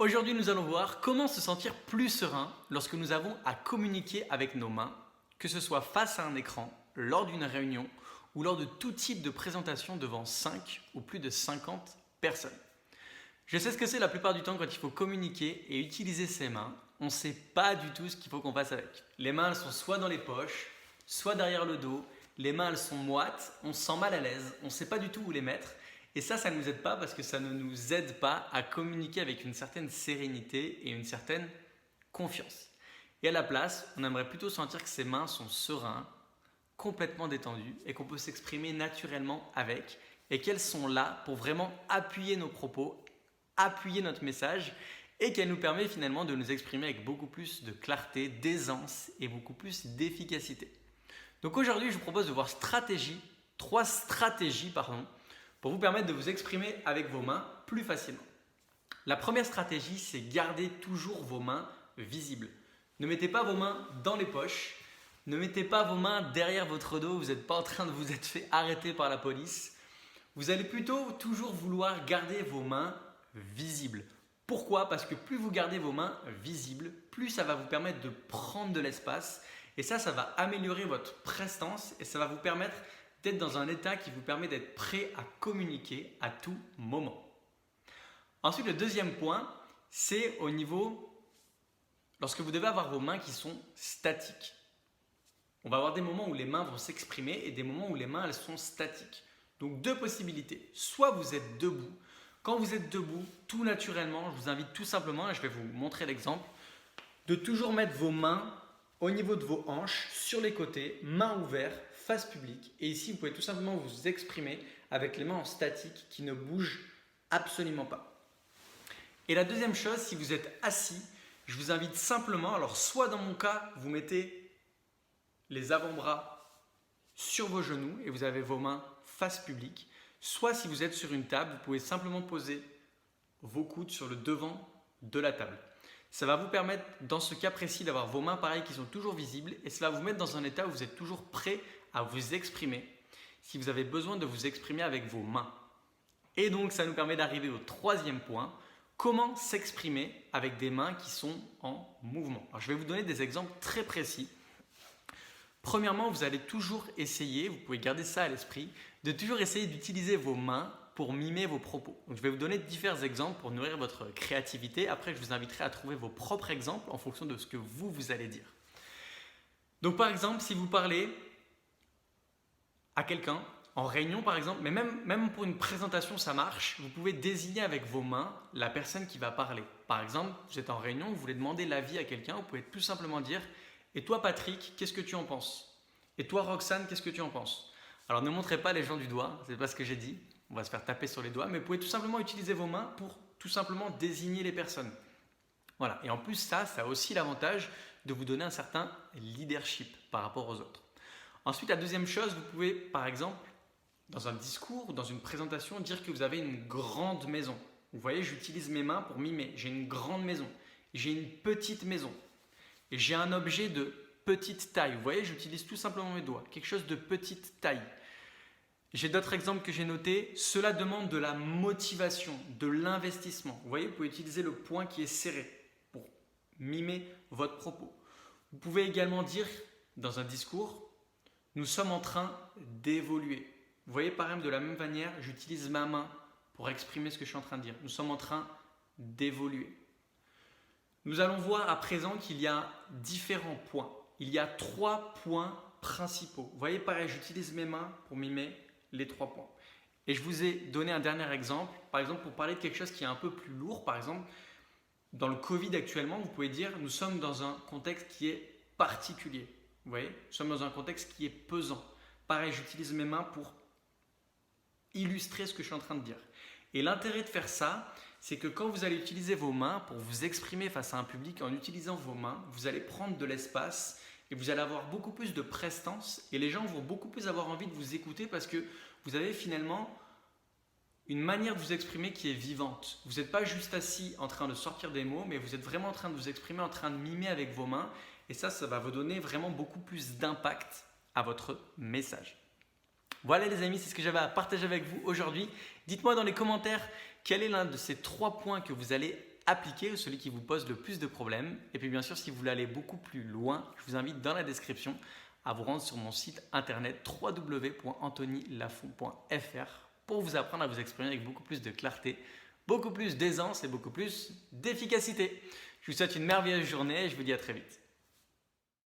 Aujourd'hui, nous allons voir comment se sentir plus serein lorsque nous avons à communiquer avec nos mains, que ce soit face à un écran, lors d'une réunion ou lors de tout type de présentation devant 5 ou plus de 50 personnes. Je sais ce que c'est la plupart du temps quand il faut communiquer et utiliser ses mains. On ne sait pas du tout ce qu'il faut qu'on fasse avec. Les mains, elles sont soit dans les poches, soit derrière le dos. Les mains, elles sont moites, on se sent mal à l'aise, on ne sait pas du tout où les mettre. Et ça ne nous aide pas parce que ça ne nous aide pas à communiquer avec une certaine sérénité et une certaine confiance. Et à la place, on aimerait plutôt sentir que ses mains sont sereines, complètement détendues et qu'on peut s'exprimer naturellement avec et qu'elles sont là pour vraiment appuyer nos propos, appuyer notre message et qu'elle nous permet finalement de nous exprimer avec beaucoup plus de clarté, d'aisance et beaucoup plus d'efficacité. Donc aujourd'hui, je vous propose de voir trois stratégies pour vous permettre de vous exprimer avec vos mains plus facilement. La première stratégie, c'est garder toujours vos mains visibles. Ne mettez pas vos mains dans les poches, ne mettez pas vos mains derrière votre dos, vous n'êtes pas en train de vous être fait arrêter par la police. Vous allez plutôt toujours vouloir garder vos mains visibles. Pourquoi? Parce que plus vous gardez vos mains visibles, plus ça va vous permettre de prendre de l'espace et ça va améliorer votre prestance et ça va vous permettre d'être dans un état qui vous permet d'être prêt à communiquer à tout moment. Ensuite, le deuxième point, c'est au niveau lorsque vous devez avoir vos mains qui sont statiques. On va avoir des moments où les mains vont s'exprimer et des moments où les mains elles sont statiques. Donc deux possibilités. Soit vous êtes debout. Quand vous êtes debout, tout naturellement, je vous invite tout simplement, et je vais vous montrer l'exemple, de toujours mettre vos mains au niveau de vos hanches, sur les côtés, mains ouvertes, face publique. Et ici, vous pouvez tout simplement vous exprimer avec les mains en statique qui ne bougent absolument pas. Et la deuxième chose, si vous êtes assis, je vous invite simplement, alors soit dans mon cas, vous mettez les avant-bras sur vos genoux et vous avez vos mains face publique, soit si vous êtes sur une table, vous pouvez simplement poser vos coudes sur le devant de la table. Ça va vous permettre, dans ce cas précis, d'avoir vos mains pareilles qui sont toujours visibles et cela va vous mettre dans un état où vous êtes toujours prêt à vous exprimer si vous avez besoin de vous exprimer avec vos mains. Et donc, ça nous permet d'arriver au troisième point, comment s'exprimer avec des mains qui sont en mouvement. Alors, je vais vous donner des exemples très précis. Premièrement, vous allez toujours essayer, vous pouvez garder ça à l'esprit, de toujours essayer d'utiliser vos mains pour mimer vos propos. Donc, je vais vous donner divers exemples pour nourrir votre créativité. Après, je vous inviterai à trouver vos propres exemples en fonction de ce que vous allez dire. Donc, par exemple, si vous parlez à quelqu'un, en réunion par exemple, mais même pour une présentation ça marche, vous pouvez désigner avec vos mains la personne qui va parler. Par exemple, vous êtes en réunion, vous voulez demander l'avis à quelqu'un, vous pouvez tout simplement dire « Et toi Patrick, qu'est-ce que tu en penses ? Et toi Roxane, qu'est-ce que tu en penses ?» Alors ne montrez pas les gens du doigt, c'est pas ce que j'ai dit, on va se faire taper sur les doigts, mais vous pouvez tout simplement utiliser vos mains pour tout simplement désigner les personnes. Voilà, et en plus ça a aussi l'avantage de vous donner un certain leadership par rapport aux autres. Ensuite, la deuxième chose, vous pouvez par exemple, dans un discours, dans une présentation, dire que vous avez une grande maison. Vous voyez, j'utilise mes mains pour mimer. J'ai une grande maison, j'ai une petite maison, et j'ai un objet de petite taille. Vous voyez, j'utilise tout simplement mes doigts, quelque chose de petite taille. J'ai d'autres exemples que j'ai notés. Cela demande de la motivation, de l'investissement. Vous voyez, vous pouvez utiliser le poing qui est serré pour mimer votre propos. Vous pouvez également dire dans un discours, nous sommes en train d'évoluer. Vous voyez, par exemple, de la même manière, j'utilise ma main pour exprimer ce que je suis en train de dire. Nous sommes en train d'évoluer. Nous allons voir à présent qu'il y a différents points. Il y a 3 points principaux. Vous voyez, pareil, j'utilise mes mains pour mimer les 3 points. Et je vous ai donné un dernier exemple. Par exemple, pour parler de quelque chose qui est un peu plus lourd, par exemple, dans le Covid actuellement, vous pouvez dire nous sommes dans un contexte qui est particulier. Vous voyez, nous sommes dans un contexte qui est pesant. Pareil, j'utilise mes mains pour illustrer ce que je suis en train de dire. Et l'intérêt de faire ça, c'est que quand vous allez utiliser vos mains pour vous exprimer face à un public, en utilisant vos mains, vous allez prendre de l'espace et vous allez avoir beaucoup plus de prestance et les gens vont beaucoup plus avoir envie de vous écouter parce que vous avez finalement une manière de vous exprimer qui est vivante. Vous n'êtes pas juste assis en train de sortir des mots, mais vous êtes vraiment en train de vous exprimer, en train de mimer avec vos mains. Et ça va vous donner vraiment beaucoup plus d'impact à votre message. Voilà les amis, c'est ce que j'avais à partager avec vous aujourd'hui. Dites-moi dans les commentaires quel est l'un de ces 3 points que vous allez appliqué ou celui qui vous pose le plus de problèmes. Et puis bien sûr, si vous voulez aller beaucoup plus loin, je vous invite dans la description à vous rendre sur mon site internet www.anthonylafont.fr pour vous apprendre à vous exprimer avec beaucoup plus de clarté, beaucoup plus d'aisance et beaucoup plus d'efficacité. Je vous souhaite une merveilleuse journée et je vous dis à très vite.